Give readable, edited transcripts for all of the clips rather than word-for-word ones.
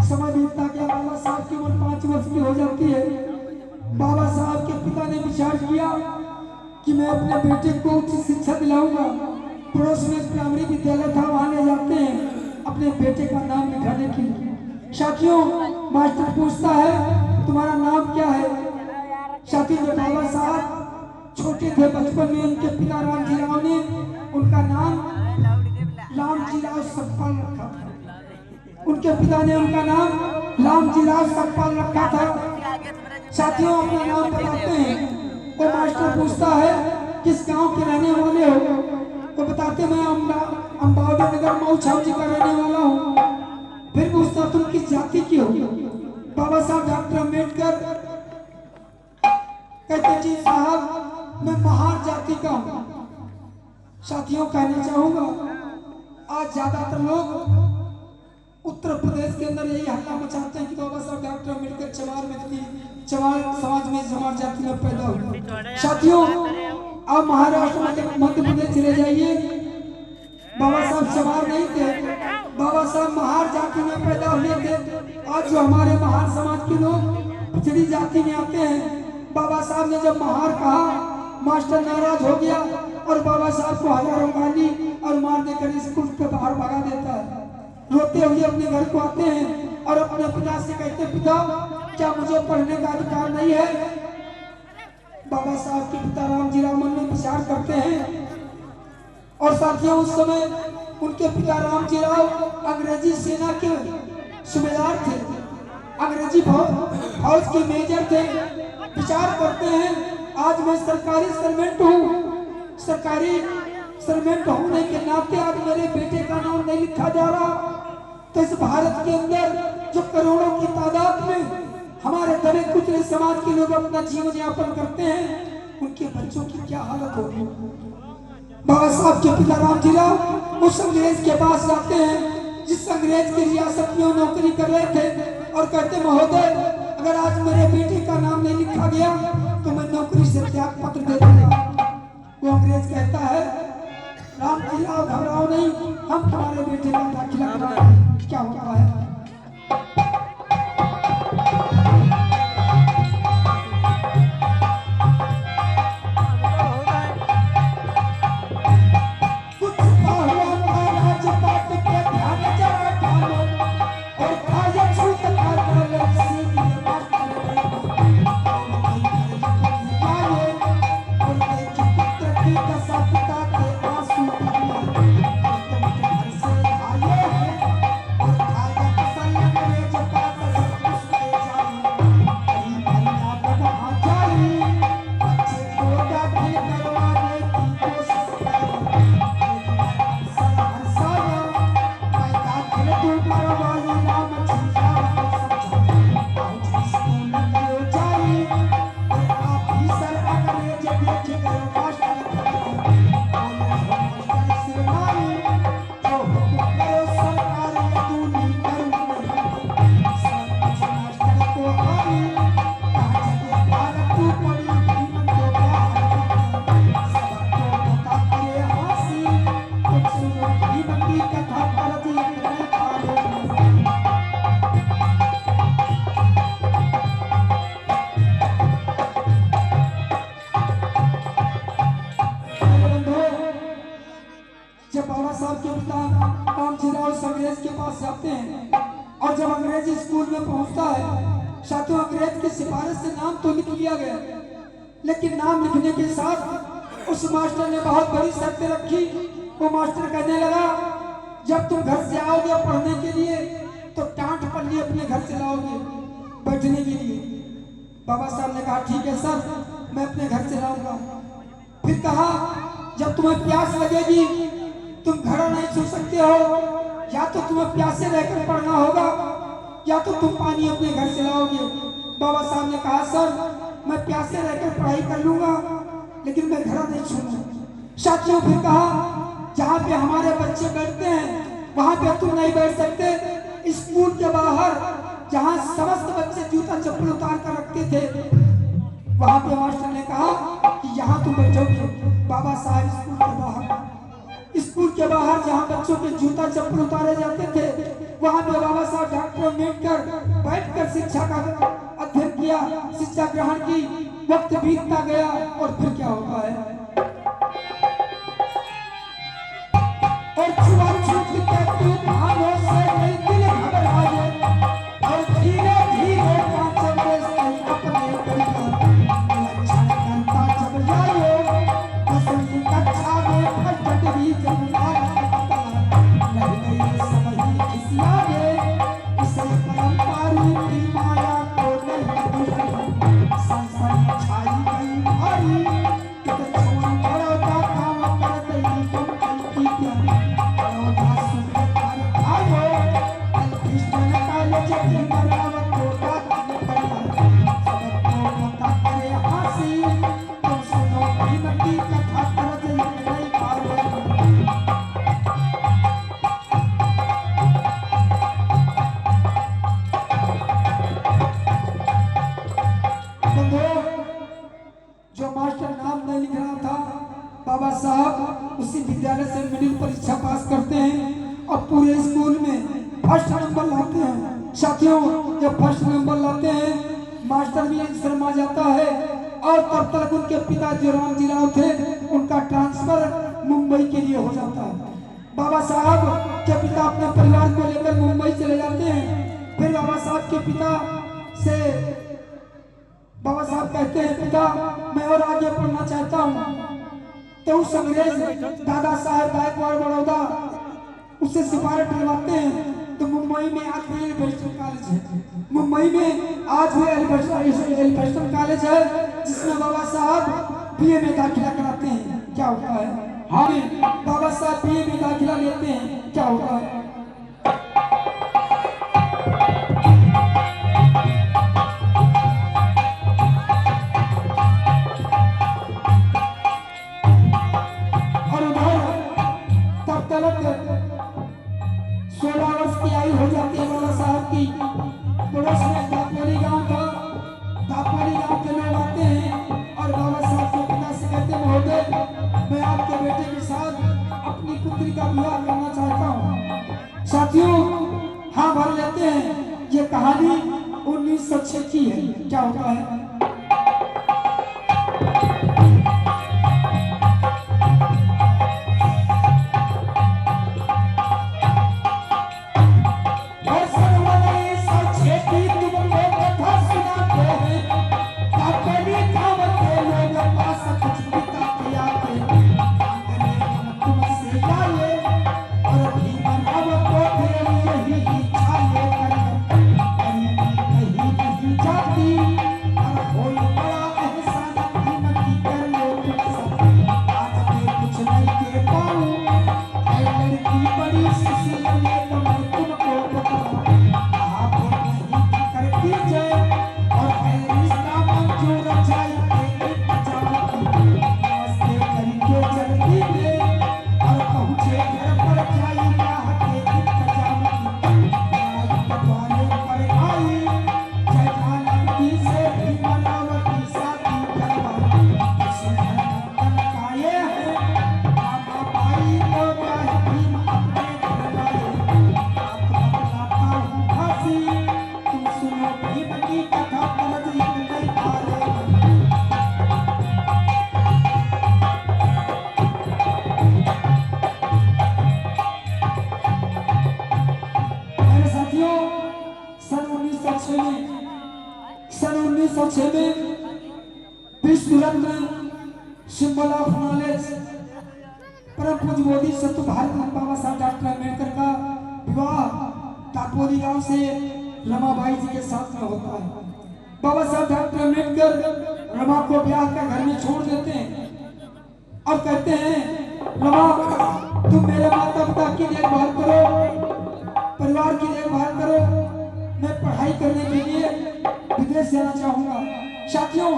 समय बीतता गया। बाबा साहब की उम्र 5 वर्ष की हो जाती है। बाबा साहब के पिता ने विचार किया कि मैं अपने बेटे को उच्च शिक्षा दिलाऊंगा। पड़ोस में प्राइमरी विद्यालय था, वहां ले जाते हैं अपने बेटे का नाम लिखाने के लिए। साथियों, मास्टर पूछता है तुम्हारा नाम क्या है। साथियों, जब बाबा साहब छोटे थे बचपन में उनके पिता रामजी राव ने उनका नाम रामजी राव सकपाल रखा था। उनके पिता ने उनका नाम रामजी राव सकपाल रखा था। साथियों, अपना नाम बताते हैं तो मास्टर पूछता है किस गांव के रहने वाले हो, तो बताते मैं अम्बावड़ी नगर मऊ छावजी का रहने वाला हूँ। फिर पूछता तुम किस जाति की हो। बाबा साहब डॉक्टर अम्बेडकर कहते जी साहब मैं महार जाति का हूँ। साथियों, कहना चाहूंगा आज ज्यादातर लोग उत्तर प्रदेश के अंदर यही हल्ला मचाते हैं कि बाबा साहब डॉक्टर अम्बेडकर चमार व्यक्ति चमार समाज में चमार जाति में पैदा हुए। साथियों, आप महाराष्ट्र मध्य प्रदेश चले जाइए, बाबा साहब चमार नहीं थे, बाबा साहब महार जाति में पैदा हुए थे। आज जो हमारे महार समाज के लोग पिछड़ी जाति में आते हैं, बाबा साहब ने जब महार कहा मास्टर नाराज हो गया और बाबा साहब को हजारों गाली और मार देकर स्कूल के बाहर भगा देता है। रोते हुए अपने घर को आते हैं और अपने पिता से कहते पिता क्या मुझे पढ़ने का अधिकार नहीं है। बाबा साहब के पिता रामजी राव मन में विचार करते हैं। और साथियों, उस समय उनके पिता रामजी राव अंग्रेजी सेना के सूबेदार थे, अंग्रेजी फौज के मेजर थे। विचार करते हैं आज मैं सरकारी सर्वेंट हूँ, सरकारी सर्वेंट होने के नाते आज मेरे बेटे का नाम नहीं लिखा जा रहा, तो इस भारत के अंदर जो करोड़ों की तादाद में हमारे दलित कुचले समाज के लोग अपना जीवन यापन करते हैं, उनके बच्चों की क्या हालत होगी। बाबा साहब के पिता रामजी राव उस अंग्रेज के पास जाते हैं जिस अंग्रेज की रियासत में नौकरी कर रहे थे और कहते महोदय अगर आज मेरे बेटे का नाम नहीं लिखा गया तो मैं नौकरी से त्याग पत्र दे दूंगा। वो अंग्रेज कहता है रामजी राव घबराओ नहीं, हम तुम्हारे बेटे का दाखिला कराएंगे। क्या होता है अंग्रेज के पास जाते हैं और जब अंग्रेजी स्कूल में पहुंचता है साथियों अंग्रेज की सिफारिश से नाम तो लिख लिया गया, लेकिन नाम लिखने के साथ उस मास्टर ने बहुत बड़ी शर्त रखी। वो मास्टर कहने लगा जब तुम घर से आओगे पढ़ने के लिए तो टाट पल्ली अपने घर से लाओगे बैठने के लिए। बाबा साहब ने कहा ठीक है सर, मैं अपने घर से लाऊंगा। फिर कहा जब तुम्हें प्यास लगेगी तुम घड़ा नहीं छू सकते हो, या तो तुम्हें प्यासे रहकर पढ़ना होगा या तो तुम पानी अपने घर से लाओगे। बाबा साहब ने कहा सर मैं प्यासे रहकर पढ़ाई कर लूंगा लेकिन मैं घर नहीं छोड़ूंगा। साथियों फिर कहा जहाँ पे हमारे बच्चे बैठते हैं वहां पे तुम नहीं बैठ सकते। स्कूल के बाहर जहाँ समस्त बच्चे जूता चप्पल उतार कर रखते थे वहां पे मास्टर ने कहा कि यहाँ तुम बैठोगे। बाबा साहब स्कूल के बाहर जहाँ बच्चों के जूता चप्पल उतारे जाते थे वहां पे बाबा साहब डॉक्टर अम्बेडकर बैठकर शिक्षा का अध्ययन किया, शिक्षा ग्रहण की। वक्त बीतता गया और फिर क्या होता है और छुआछूत के तूफानों से नहीं दिल घबराए और धीरे धीरे कांचन देश कहीं अपने लक्षण करता जब जाए दसवीं कक्षा में फर्स्ट डिवीजन लग गई समझी खिसिया गए इसे परंपरारी माया को नहीं संसन छाई गई भारी कितने छोड़ बड़ा का काम करते ही तुम की बड़ौदा सुबह पर आयो कृष्ण कॉलेज भी बराबर को बात पड़ा सबको पता करे हंसी तुम सुनो भीमती कथा कर दे नहीं पावे। जो मास्टर नाम नहीं लिख रहा था बाबा साहब उसी विद्यालय से मिडिल परीक्षा पास करते हैं और पूरे स्कूल में फर्स्ट नंबर लाते हैं। साथियों जब फर्स्ट नंबर लाते हैं मास्टर भी शर्मा जाता है और तब तक उनके पिता जो रामजी राव थे उनका ट्रांसफर मुंबई के लिए हो जाता है। बाबा साहब के पिता अपने परिवार को लेकर मुंबई चले जाते हैं। फिर बाबा साहब के पिता से बाबा साहब कहते हैं पिता मैं और आगे पढ़ना चाहता हूँ। तो उस अंग्रेज दादा साहब गायकवाड़ बड़ौदा उससे सिफारिश करवाते हैं। तो मुंबई में आज भी एल्फिंस्टन कॉलेज है, मुंबई में आज भी एल्फिंस्टन कॉलेज है जिसमें बाबा साहब बीए में दाखिला कराते हैं। क्या होता है हाँ बाबा साहब बीए में दाखिला लेते हैं। क्या होता है और उधर तब तक 16 वर्ष की आयु हो जाती है बाबा साहब की। पड़ोस में दापोली गांव था, दापोली गांव के लोग आते हैं और बाबा साहब के पिता से कहते हैं महोदय मैं आपके बेटे के साथ अपनी पुत्री का विवाह करना चाहता हूँ। साथियों हाँ भर लेते हैं। ये कहानी 1906 की है। क्या होता है सन 1906 में विश्व रत्न सिंबल ऑफ नॉलेज परम पूज्य मोदी सत्य भारत बाबा साहब डॉक्टर अम्बेडकर का विवाह दापोली गांव से रमाबाई जी के साथ में होता है। बाबा साहब डॉक्टर अम्बेडकर रमा को ब्याह कर घर में छोड़ देते हैं और कहते हैं रमा तुम मेरे माता पिता की देखभाल करो, परिवार की देखभाल करो, मैं पढ़ाई करने के लिए विदेश जाना चाहूंगा। साथियों,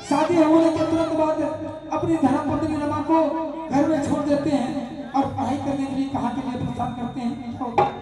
शादी होने के तुरंत बाद अपनी धर्मपत्नी रमा को घर में छोड़ देते हैं और पढ़ाई करने के लिए कहाँ के लिए प्रस्थान करते हैं।